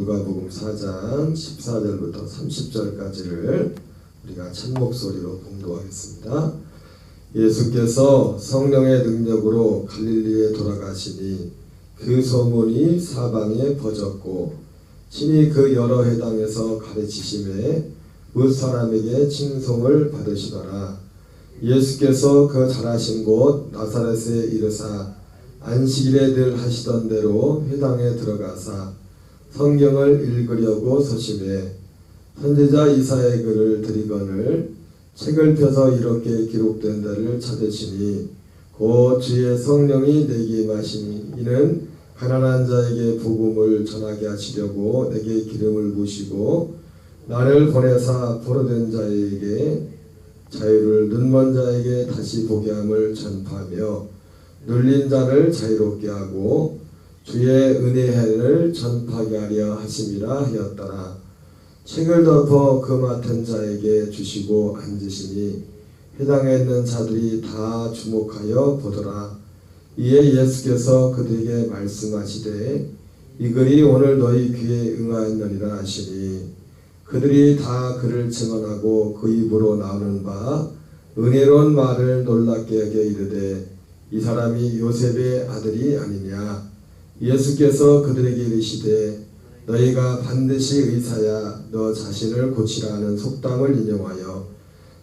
누가복음 4장 14절부터 30절까지를 우리가 첫 목소리로 봉독하겠습니다. 예수께서 성령의 능력으로 갈릴리에 돌아가시니 그 소문이 사방에 퍼졌고 친히 그 여러 회당에서 가르치심에 뭇 사람에게 칭송을 받으시더라. 예수께서 그 자라신 곳 나사렛에 이르사 안식일에 늘 하시던 대로 회당에 들어가사 성경을 읽으려고 서심해 선지자 이사야의 글을 들이거늘 책을 펴서 이렇게 기록된 데를 찾으시니 곧 주의 성령이 내게 임하시니 이는 가난한 자에게 복음을 전하게 하시려고 내게 기름을 부으시고 나를 보내사 포로된 자에게 자유를 눈먼 자에게 다시 보게 함을 전파하며 눌린 자를 자유롭게 하고 주의 은혜의 해를 전파하게 하려 하심이라 하였더라. 책을 덮어 그 맡은 자에게 주시고 앉으시니 회당에 있는 자들이 다 주목하여 보더라. 이에 예수께서 그들에게 말씀하시되 이 글이 오늘 너희 귀에 응하였느니라 하시니 그들이 다 그를 증언하고 그 입으로 나오는 바 은혜로운 말을 놀랍게 여겨 이르되 이 사람이 요셉의 아들이 아니냐. 예수께서 그들에게 이르시되 너희가 반드시 의사야 너 자신을 고치라 하는 속담을 인용하여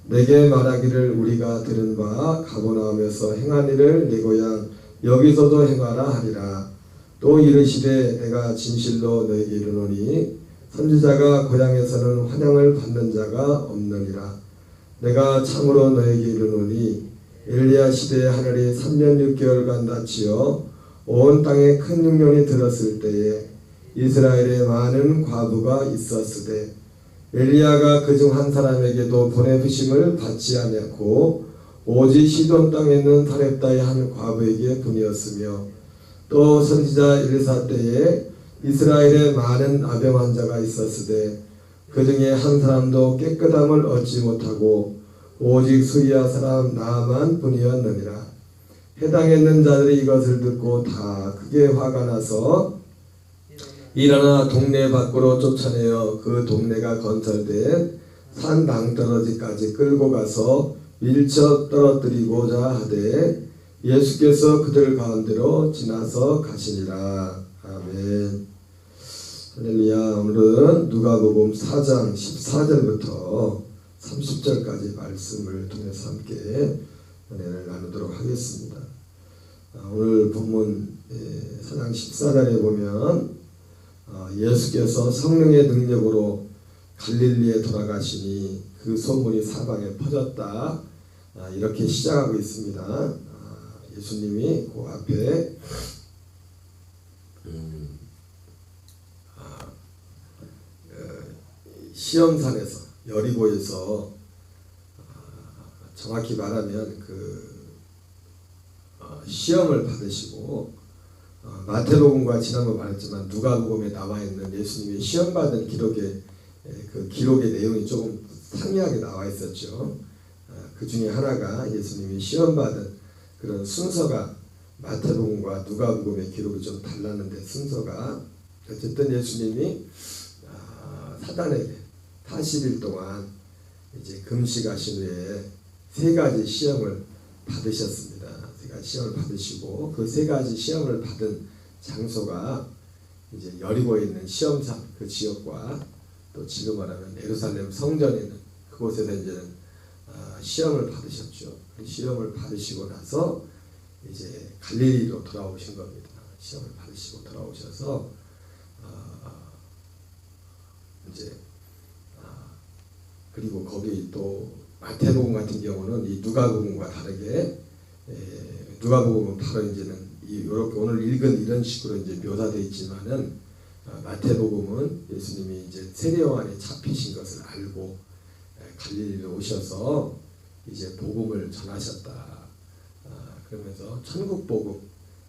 내게 말하기를 우리가 들은 바 가버나움에서 행한 일을 네 고향 여기서도 행하라 하리라. 또 이르시되 내가 진실로 너희에게 이르노니 선지자가 고향에서는 환영을 받는 자가 없느니라. 내가 참으로 너희에게 이르노니 엘리야 시대에 하늘이 3년 6개월간 닫히어 온 땅에 큰 흉년이 들었을 때에 이스라엘에 많은 과부가 있었으되 엘리야가 그중 한 사람에게도 보내주심을 받지 않았고 오직 시돈 땅에 있는 사렙다의 한 과부에게 뿐이었으며 또 선지자 엘리사 때에 이스라엘에 많은 아병 환자가 있었으되 그 중에 한 사람도 깨끗함을 얻지 못하고 오직 수리아 사람 나만 뿐이었느니라. 회당에 있는 자들이 이것을 듣고 다 크게 화가 나서 일어나 동네 밖으로 쫓아내어 그 동네가 건설된 산 낭떠러지까지 끌고 가서 밀쳐 떨어뜨리고자 하되 예수께서 그들 가운데로 지나서 가시니라. 아멘. 할렐루야. 오늘은 누가복음 4장 14절부터 30절까지 말씀을 통해서 함께 은혜를 나누도록 하겠습니다. 오늘 본문 4장 14절에 보면 예수께서 성령의 능력으로 갈릴리에 돌아가시니 그 소문이 사방에 퍼졌다. 이렇게 시작하고 있습니다. 예수님이 그 앞에 시험산에서 여리고에서 정확히 말하면 시험을 받으시고 마태복음과 지난번 말했지만 누가복음에 나와 있는 예수님이 시험 받은 기록의 내용이 조금 상이하게 나와 있었죠. 그 중에 하나가 예수님이 시험 받은 그런 순서가 마태복음과 누가복음의 기록이 좀 달랐는데 순서가 어쨌든 예수님이 사단에게 40일 동안 이제 금식하신 후에 세 가지 시험을 받으셨습니다. 세 가지 시험을 받으시고 그 세 가지 시험을 받은 장소가 이제 여리고에 있는 시험산 그 지역과 또 지금 말하면 예루살렘 성전에 있는 그곳에서 이제는 시험을 받으셨죠. 그 시험을 받으시고 나서 이제 갈릴리로 돌아오신 겁니다. 시험을 받으시고 돌아오셔서 이제 그리고 거기 또 마태복음 같은 경우는 이 누가복음과 다르게 누가복음은 바로 이제는 이렇게 오늘 읽은 이런 식으로 이제 묘사되어 있지만은 마태복음은 예수님이 이제 세례 요한에 잡히신 것을 알고 갈릴리로 오셔서 이제 복음을 전하셨다. 그러면서 천국 복음,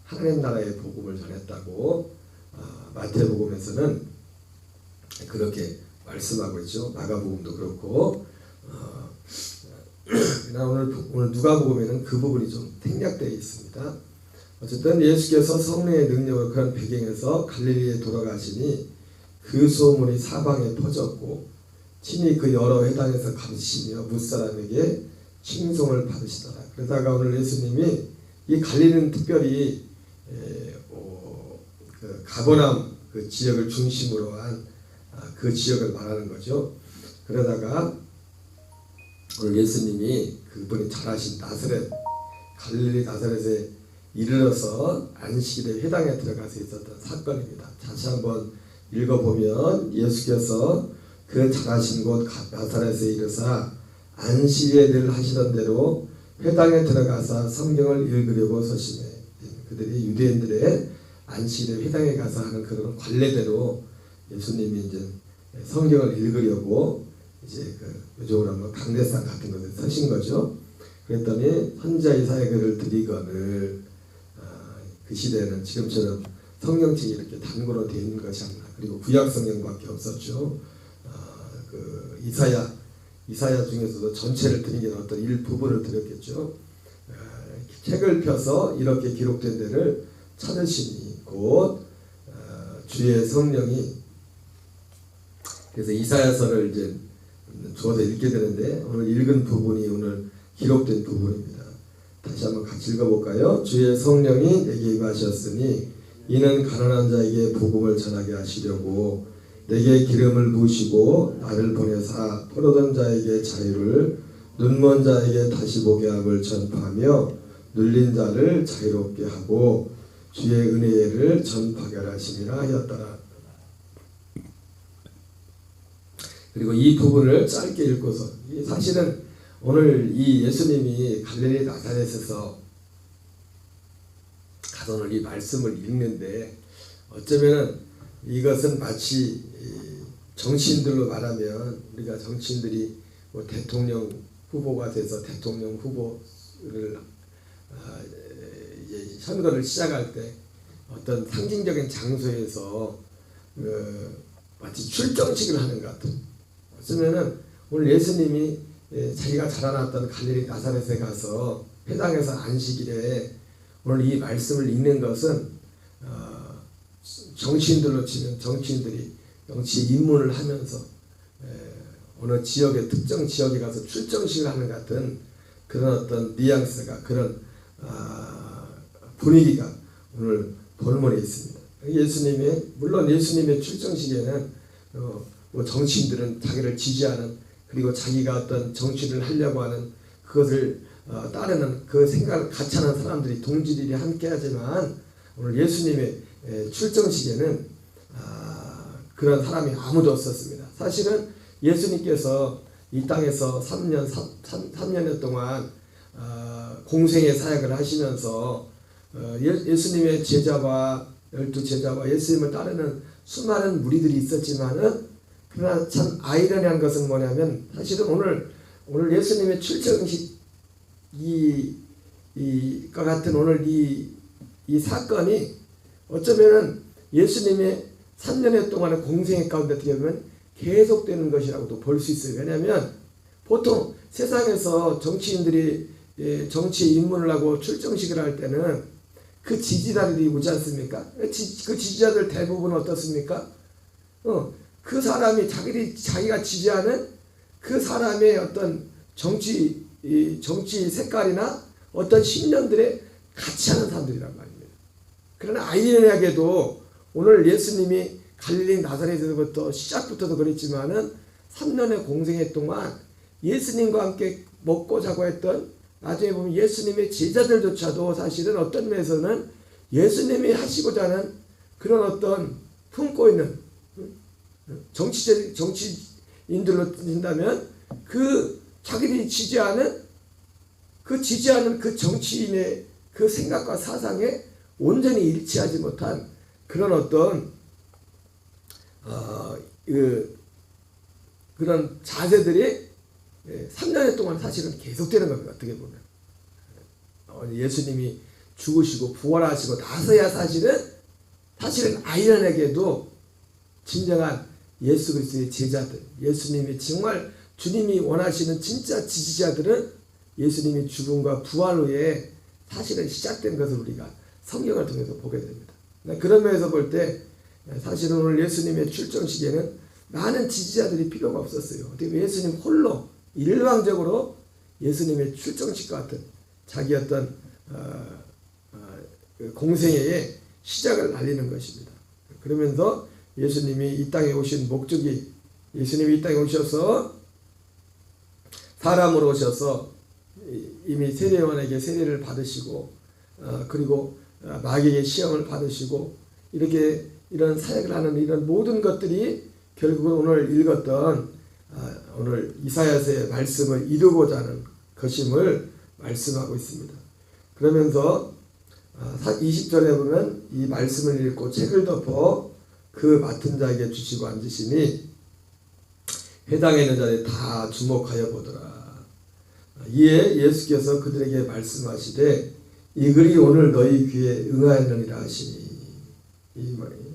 하나님 나라의 복음을 전했다고 마태복음에서는 그렇게 말씀하고 있죠. 마가복음도 그렇고. 오늘 누가복음에는 그 부분이 좀 생략되어 있습니다. 어쨌든 예수께서 성령의 능력을 그런 배경에서 갈릴리에 돌아가시니 그 소문이 사방에 퍼졌고 친히 그 여러 회당에서 가르치시며 무사람에게 칭송을 받으시더라. 그러다가 오늘 예수님이 이 갈릴리는 특별히 그 가버나움 그 지역을 중심으로 한 그 지역을 말하는 거죠. 그러다가 오늘 예수님이 그분이 잘하신 나사렛 갈릴리 나사렛에 이르러서 안식일에 회당에 들어가서 있었던 사건입니다. 다시 한번 읽어보면 예수께서 그 잘하신 곳 나사렛에 이르사 안식일에 늘 하시던 대로 회당에 들어가서 성경을 읽으려고 서심해. 그들이 유대인들의 안식일에 회당에 가서 하는 그런 관례대로 예수님이 이제 성경을 읽으려고 이제 그 요즘으로 하면 강대상 같은 곳에 서신 거죠. 그랬더니 선지자 이사야 글을 드리거늘 그 시대에는 지금처럼 성경책이 이렇게 단고로 되어 있는 것이 아니라 그리고 구약 성경밖에 없었죠. 그 이사야 중에서도 전체를 드리긴 어떤 일부분을 드렸겠죠. 책을 펴서 이렇게 기록된 데를 찾으시니 곧 주의 성령이 그래서 이사야서를 이제 주어서 읽게 되는데 오늘 읽은 부분이 오늘 기록된 부분입니다. 다시 한번 같이 읽어볼까요? 주의 성령이 내게 임하셨으니 이는 가난한 자에게 복음을 전하게 하시려고 내게 기름을 부으시고 나를 보내사 포로된 자에게 자유를 눈먼 자에게 다시 보게 함을 전파하며 눌린 자를 자유롭게 하고 주의 은혜를 전파하게 하심이라 하였더라. 그리고 이 부분을 짧게 읽고서 사실은 오늘 이 예수님이 갈릴리 나사렛에서 가서 오늘 이 말씀을 읽는데 어쩌면 이것은 마치 정치인들로 말하면 우리가 정치인들이 뭐 대통령 후보가 돼서 대통령 후보를 선거를 시작할 때 어떤 상징적인 장소에서 마치 출정식을 하는 것 같은. 어쩌면은 오늘 예수님이 자기가 자라났던 갈릴리 나사렛에 가서 회당에서 안식일에 오늘 이 말씀을 읽는 것은 정치인들로 치면 정치인들이 정치 입문을 하면서 어느 지역의 특정 지역에 가서 출정식을 하는 같은 그런 어떤 뉘앙스가 그런 분위기가 오늘 본문에 있습니다. 예수님의 물론 예수님의 출정식에는 뭐 정치인들은 자기를 지지하는 그리고 자기가 어떤 정치를 하려고 하는 그것을 따르는 그 생각을 같이 하는 사람들이 동지들이 함께하지만 오늘 예수님의 출정식에는 그런 사람이 아무도 없었습니다. 사실은 예수님께서 이 땅에서 3년여 동안 공생의 사역을 하시면서 예수님의 제자와 12제자와 예수님을 따르는 수많은 무리들이 있었지만은 그러나 참 아이러니한 것은 뭐냐면 사실은 오늘 예수님의 출정식 이과 같은 오늘 이 사건이 어쩌면은 예수님의 3년여 동안의 공생의 가운데 어떻게 보면 계속되는 것이라고도 볼 수 있어요. 왜냐하면 보통 세상에서 정치인들이 정치에 입문을 하고 출정식을 할 때는 그 지지자들이 오지 않습니까? 그 지지자들 대부분 어떻습니까? 그 사람이 자기가 지지하는 그 사람의 어떤 정치 색깔이나 어떤 신념들에 같이 하는 사람들이란 말입니다. 그러나 아이러니하게도 오늘 예수님이 갈릴리 나사렛에서부터 시작부터도 그랬지만은 3년의 공생애 동안 예수님과 함께 먹고 자고 했던 나중에 보면 예수님의 제자들조차도 사실은 어떤 면에서는 예수님이 하시고자 하는 그런 어떤 품고 있는 정치인들로 tin다면 그 자기들이 지지하는 그 정치인의 그 생각과 사상에 온전히 일치하지 못한 그런 어떤 그런 자세들이 3년여 동안 사실은 계속되는 겁니다. 어떻게 보면 예수님이 죽으시고 부활하시고 나서야 사실은 아이러니하게도 진정한 예수 그리스도의 제자들, 예수님이 정말 주님이 원하시는 진짜 지지자들은 예수님이 죽음과 부활 후에 사실은 시작된 것을 우리가 성경을 통해서 보게 됩니다. 그런 면에서 볼 때 사실은 오늘 예수님의 출정식에는 많은 지지자들이 필요가 없었어요. 어떻게 예수님 홀로 일방적으로 예수님의 출정식과 같은 자기 어떤 공생애의 시작을 알리는 것입니다. 그러면서 예수님이 이 땅에 오신 목적이, 예수님이 이 땅에 오셔서 사람으로 오셔서 이미 세례요한에게 세례를 받으시고 그리고 마귀의 시험을 받으시고 이렇게 이런 사역을 하는 이런 모든 것들이 결국은 오늘 읽었던 오늘 이사야서의 말씀을 이루고자 하는 것임을 말씀하고 있습니다. 그러면서 20절에 보면 이 말씀을 읽고 책을 덮어 그 맡은 자에게 주시고 앉으시니 회당에 있는 자들이 다 주목하여 보더라. 이에 예수께서 그들에게 말씀하시되 이 글이 오늘 너희 귀에 응하였느니라 하시니,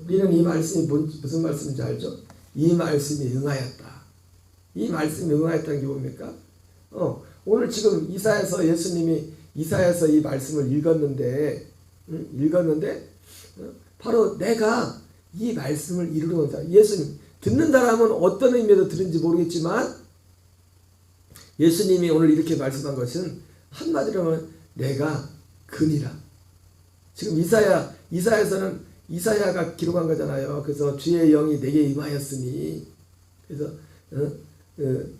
우리는 이 말씀이 무슨 말씀인지 알죠? 이 말씀이 응하였다. 이 말씀이 응하였다는 게 뭡니까? 오늘 지금 이사야서 예수님이 이사야서 이 말씀을 읽었는데 바로 내가 이 말씀을 이루는 자, 예수님 듣는 사람은 어떤 의미에서 들은지 모르겠지만 예수님이 오늘 이렇게 말씀한 것은 한마디로 하면 내가 근이라. 지금 이사야서는 이사야가 기록한 거잖아요. 그래서 주의 영이 내게 임하였으니, 그래서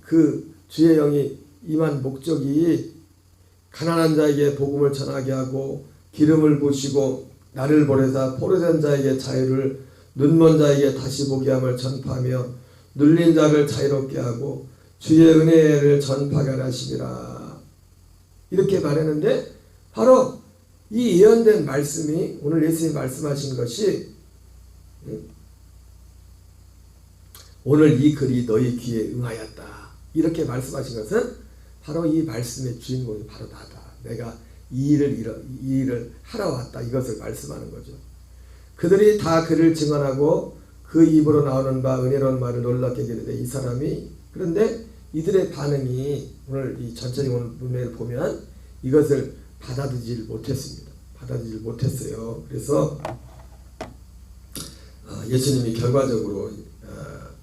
그 주의 영이 임한 목적이 가난한 자에게 복음을 전하게 하고 기름을 부으시고 나를 보내사 포로된 자에게 자유를, 눈먼 자에게 다시 보게 함을 전파하며 눌린 자를 자유롭게 하고 주의 은혜를 전파하게 하시리라. 이렇게 말했는데 바로 이 예언된 말씀이 오늘 예수님이 말씀하신 것이 오늘 이 글이 너희 귀에 응하였다. 이렇게 말씀하신 것은 바로 이 말씀의 주인공이 바로 나다. 내가 이 일을 하러 왔다. 이것을 말씀하는 거죠. 그들이 다 그를 증언하고 그 입으로 나오는 바 은혜로운 말을 놀랍게 여기되 이 사람이, 그런데 이들의 반응이 오늘 이 전체적인 문맥을 보면 이것을 받아들이질 못했습니다. 받아들이질 못했어요. 그래서 예수님이 결과적으로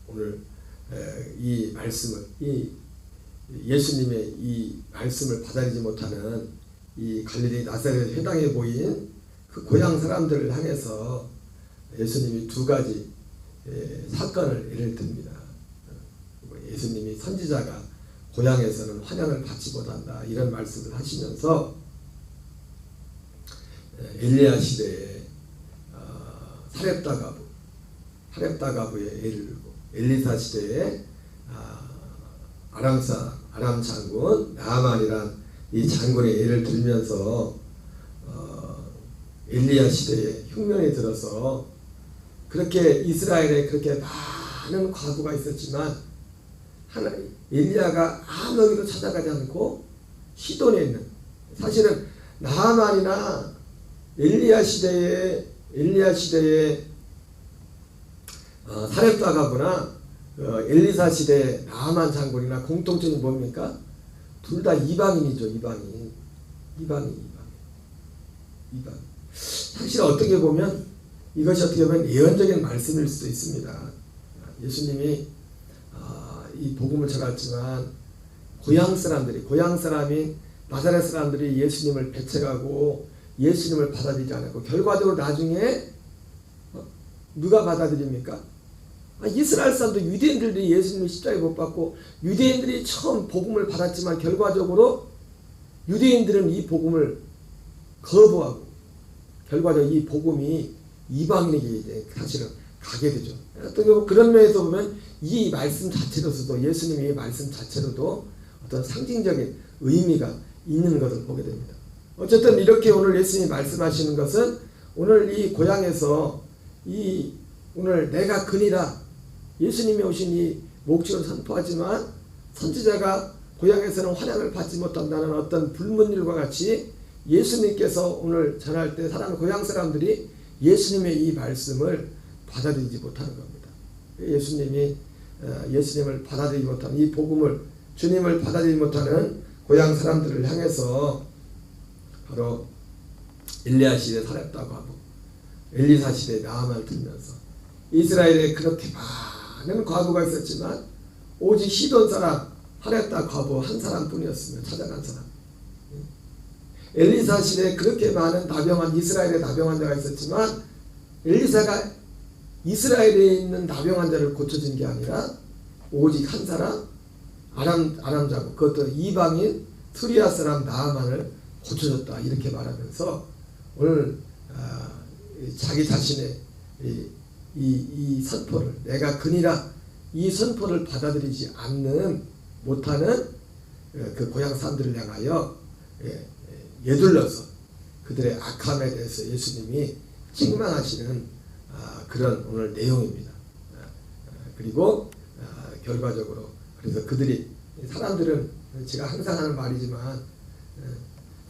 오늘 이 말씀을, 예수님의 이 말씀을 받아들이지 못하는 이 갈릴리 나사렛 회당에 모인 그 고향 사람들을 향해서 예수님이 두 가지 사건을 예를 듭니다. 예수님이 선지자가 고향에서는 환영을 받지 못한다, 이런 말씀을 하시면서 엘리야 시대에 사렙다 가부의 예를 들고, 엘리사 시대에 아람 장군 나아만이란 이 장군의 예를 들면서 엘리야 시대에 흉년이 들어서 그렇게 이스라엘에 그렇게 많은 과부가 있었지만 엘리야가 아무에게도 찾아가지 않고 시돈에 있는, 사실은 나아만이나 엘리야 시대에 사렙다 가부나 엘리사 시대 나아만 장군이나 공통점이 뭡니까? 둘 다 이방인이죠. 이방인. 사실 어떻게 보면 이것이 어떻게 보면 예언적인 말씀일 수도 있습니다. 예수님이 이 복음을 전했지만 고향 사람이 나사렛 사람들이 예수님을 배척하고 예수님을 받아들이지 않았고 결과적으로 나중에 누가 받아들입니까? 이스라엘 사람들, 유대인들이 예수님을 십자가에 못 받고 유대인들이 처음 복음을 받았지만 결과적으로 유대인들은 이 복음을 거부하고 결과적으로 이 복음이 이방인에게 사실은 가게 되죠. 또 그런 면에서 보면 이 말씀 자체로서도, 예수님의 말씀 자체로도 어떤 상징적인 의미가 있는 것을 보게 됩니다. 어쨌든 이렇게 오늘 예수님이 말씀하시는 것은 오늘 이 고향에서 오늘 내가 근이라 예수님이 오신 이 목적을 선포하지만 선지자가 고향에서는 환영을 받지 못한다는 어떤 불문율과 같이 예수님께서 오늘 전할 때 고향 사람들이 예수님의 이 말씀을 받아들이지 못하는 겁니다. 예수님을 받아들이지 못하는 이 복음을, 주님을 받아들이지 못하는 고향 사람들을 향해서 바로 엘리야 시대 사렙다 가부, 엘리사 시대 나아만을 들면서 이스라엘에 그렇게 많은 과부가 있었지만 오직 시돈 사람 하렙다 과부 한 사람뿐이었으며 찾아간 사람. 엘리사 시대에 그렇게 많은 나병환, 이스라엘에 나병 환자가 있었지만 엘리사가 이스라엘에 있는 나병 환자를 고쳐준 게 아니라 오직 한 사람 아람 자국, 그것도 이방인 수리아 사람 나아만을 고쳐줬다 이렇게 말하면서 오늘 자기 자신의 이 선포를, 내가 그니라, 이 선포를 받아들이지 않는 못하는 그 고향 사람들을 향하여 예둘러서 그들의 악함에 대해서 예수님이 책망하시는 그런 오늘 내용입니다. 그리고 결과적으로 그래서 그들이, 사람들은 제가 항상 하는 말이지만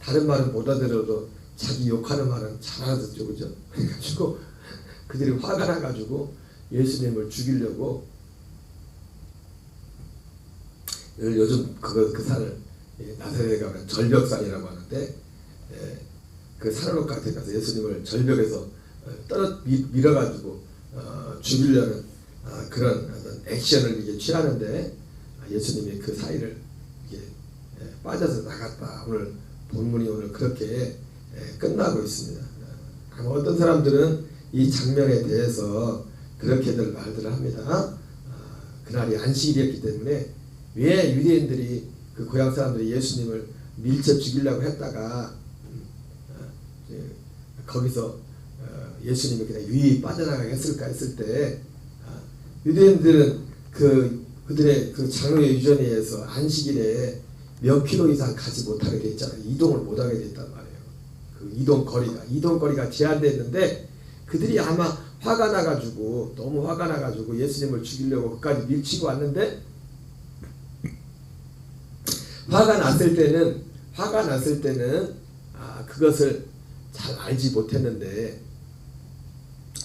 다른 말은 못 알아들어도 자기 욕하는 말은 잘 알아듣죠, 그죠? 그래가지고 그들이 화가 나가지고 예수님을 죽이려고, 요즘 그 산을 나사렛에 가면 절벽산이라고 하는데 그 산으로 가서 예수님을 절벽에서 밀어가지고 죽이려는 그런 어떤 액션을 이게 취하는데 예수님이 그 사이를 이렇게 빠져서 나갔다. 오늘 본문이 오늘 그렇게 끝나고 있습니다. 어떤 사람들은 이 장면에 대해서 그렇게들 말들을 합니다. 그날이 안식일이었기 때문에 왜 유대인들이 그 고향 사람들이 예수님을 밀쳐 죽이려고 했다가 거기서 예수님이 그냥 유유히 빠져나가게 했을까 했을 때 유대인들은 그들의 그 장로의 유전에 의해서 안식일에 몇 킬로 이상 가지 못하게 돼 있잖아요. 이동을 못하게 돼 있단 말이에요. 그 이동거리가 제한됐는데 그들이 아마 화가 나가지고, 너무 화가 나가지고 예수님을 죽이려고 끝까지 밀치고 왔는데, 화가 났을 때는 그것을 잘 알지 못했는데,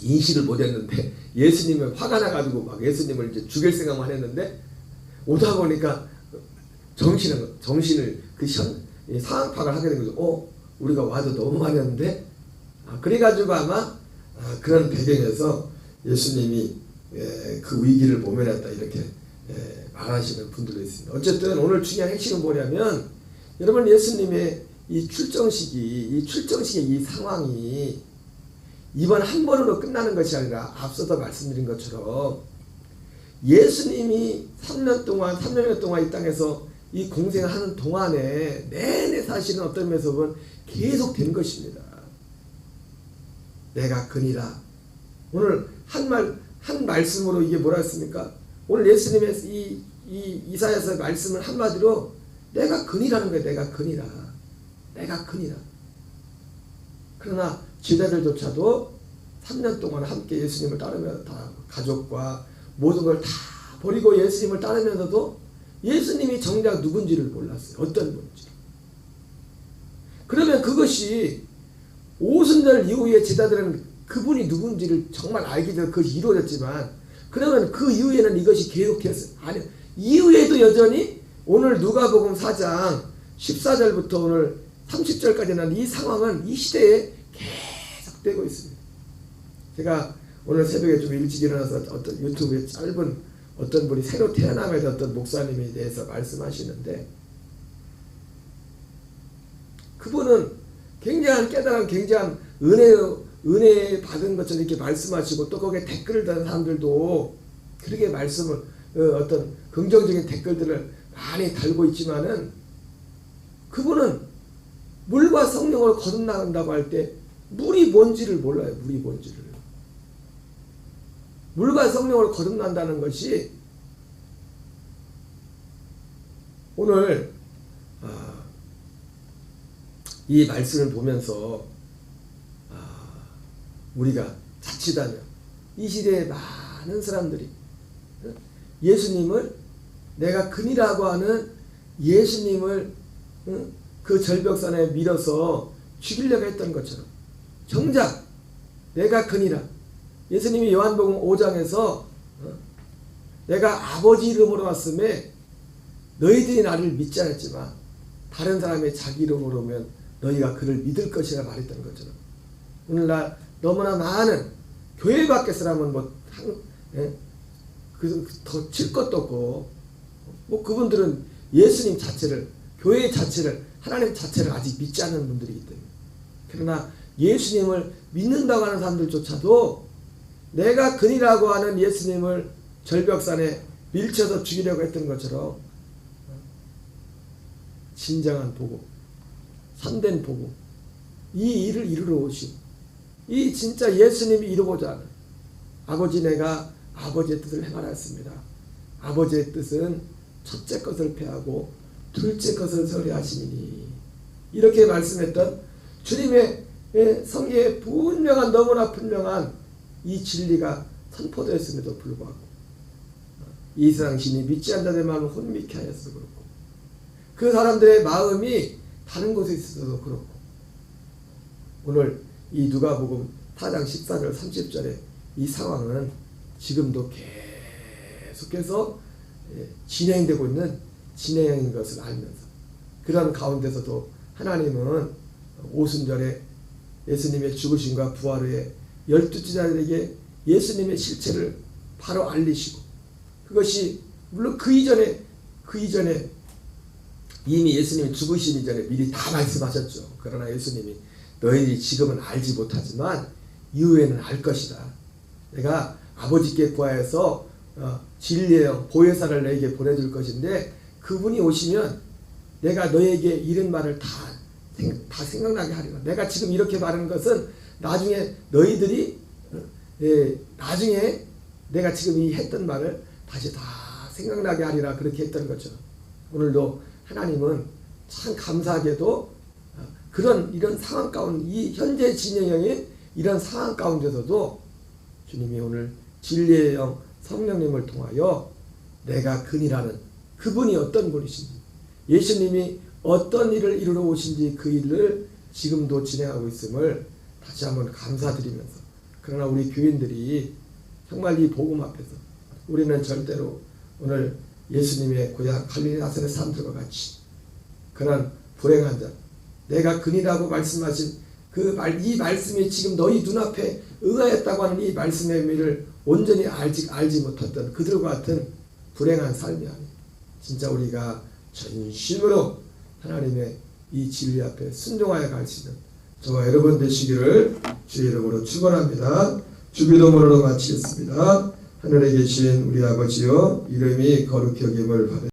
인식을 못했는데, 예수님은 화가 나가지고 막 예수님을 이제 죽일 생각만 했는데, 오다 보니까 정신을 상황 파악을 하게 된 거죠. 우리가 와도 너무 많이 했는데, 그래가지고 아마 그런 배경에서 예수님이 그 위기를 모면했다 이렇게 말하시는 분들도 있습니다. 어쨌든 오늘 중요한 핵심은 뭐냐면, 여러분, 예수님의 이 출정식의 이 상황이 이번 한 번으로 끝나는 것이 아니라 앞서서 말씀드린 것처럼 예수님이 3년여 동안 이 땅에서 이 공생을 하는 동안에 내내 사실은 어떤 면에서 보면 계속 된 것입니다. 내가 그니라. 오늘 한 말씀으로 이게 뭐라 했습니까? 오늘 예수님의 이 이사야서의 말씀을 한마디로 내가 그니라는 거예요. 내가 그니라. 그러나 제자들조차도 3년 동안 함께 예수님을 따르며 다 가족과 모든 걸 다 버리고 예수님을 따르면서도 예수님이 정작 누군지를 몰랐어요. 어떤 분인지. 그러면 그것이 오순절 이후에 제자들은 그분이 누군지를 정말 알게 되어 그것이 이루어졌지만, 그러면 그 이후에는 이것이 계속되었어요. 아니요. 이후에도 여전히 오늘 누가복음 4장 14절부터 오늘 30절까지는 이 상황은 이 시대에 계속되고 있습니다. 제가 오늘 새벽에 좀 일찍 일어나서 어떤 유튜브에 짧은 어떤 분이 새로 태어남에 어떤 목사님에 대해서 말씀하시는데, 그분은 굉장한 깨달은, 굉장한 은혜 받은 것처럼 이렇게 말씀하시고, 또 거기에 댓글을 다는 사람들도 그렇게 말씀을 어떤 긍정적인 댓글들을 많이 달고 있지만은, 그분은 물과 성령을 거듭난다고 할 때 물이 뭔지를 몰라요. 물이 뭔지를. 물과 성령을 거듭난다는 것이 오늘 이 말씀을 보면서 우리가 자칫하면 이 시대에 많은 사람들이 예수님을, 내가 그니라고 하는 예수님을 그 절벽산에 밀어서 죽이려고 했던 것처럼, 정작 내가 그니라, 예수님이 요한복음 5장에서 내가 아버지 이름으로 왔음에 너희들이 나를 믿지 않았지만 다른 사람의 자기 이름으로 오면 너희가 그를 믿을 것이라 말했던 것처럼, 오늘날 너무나 많은 교회 밖에서라면 더 칠 것도 없고, 그분들은 예수님 자체를, 교회 자체를, 하나님 자체를 아직 믿지 않는 분들이기 때문에. 그러나 예수님을 믿는다고 하는 사람들조차도 내가 근이라고 하는 예수님을 절벽산에 밀쳐서 죽이려고 했던 것처럼 진정한 복음, 참된 복음, 이 일을 이루러 오신, 이 진짜 예수님이 이루고자 하는, 아버지 내가 아버지의 뜻을 행하였습니다. 아버지의 뜻은 첫째 것을 패하고 둘째 것을 설해하시니, 이렇게 말씀했던 주님의 성경에 분명한, 너무나 분명한 이 진리가 선포되었음에도 불구하고 이 세상 신이 믿지 않는 자들의 마음을 혼미케 하였어도 그렇고, 그 사람들의 마음이 다른 곳에 있어도 그렇고, 오늘 이 누가복음 4장 14절 30절의 이 상황은 지금도 계속해서 진행되고 있는 진행인 것을 알면서, 그런 가운데서도 하나님은 오순절에 예수님의 죽으심과 부활 후에 12제자들에게 예수님의 실체를 바로 알리시고, 그것이 물론 그 이전에 이미 예수님이 죽으시기 전에 미리 다 말씀하셨죠. 그러나 예수님이 너희들이 지금은 알지 못하지만 이후에는 알 것이다. 내가 아버지께 구하여서 진리의 영, 보혜사를 너에게 보내줄 것인데, 그분이 오시면 내가 너에게 이런 말을 다 생각나게 하리라. 내가 지금 이렇게 말하는 것은 나중에 너희들이 나중에 내가 지금 이 했던 말을 다시 다 생각나게 하리라, 그렇게 했던 거죠. 오늘도 하나님은 참 감사하게도 이런 상황 가운데, 이 현재 진행형의 이런 상황 가운데서도 주님이 오늘 진리의 영 성령님을 통하여 내가 근이라는 그분이 어떤 분이신지, 예수님이 어떤 일을 이루러 오신지, 그 일을 지금도 진행하고 있음을 다시 한번 감사드리면서, 그러나 우리 교인들이 정말 이 복음 앞에서 우리는 절대로 오늘 예수님의 고향 갈릴리 나사렛 사람들과 같이 그런 불행한 자, 내가 근이라고 말씀하신 이 말씀이 지금 너희 눈앞에 응하였다고 하는 이 말씀의 의미를 온전히 알지 못했던 그들과 같은 불행한 삶이 아니에요. 진짜 우리가 전심으로 하나님의 이 진리 앞에 순종하여 갈 수 있는 저와 여러분 되시기를 주의 이름으로 축원합니다. 주기도문으로 마치겠습니다. 하늘에 계신 우리 아버지여, 이름이 거룩히 여김을 받으시옵소서.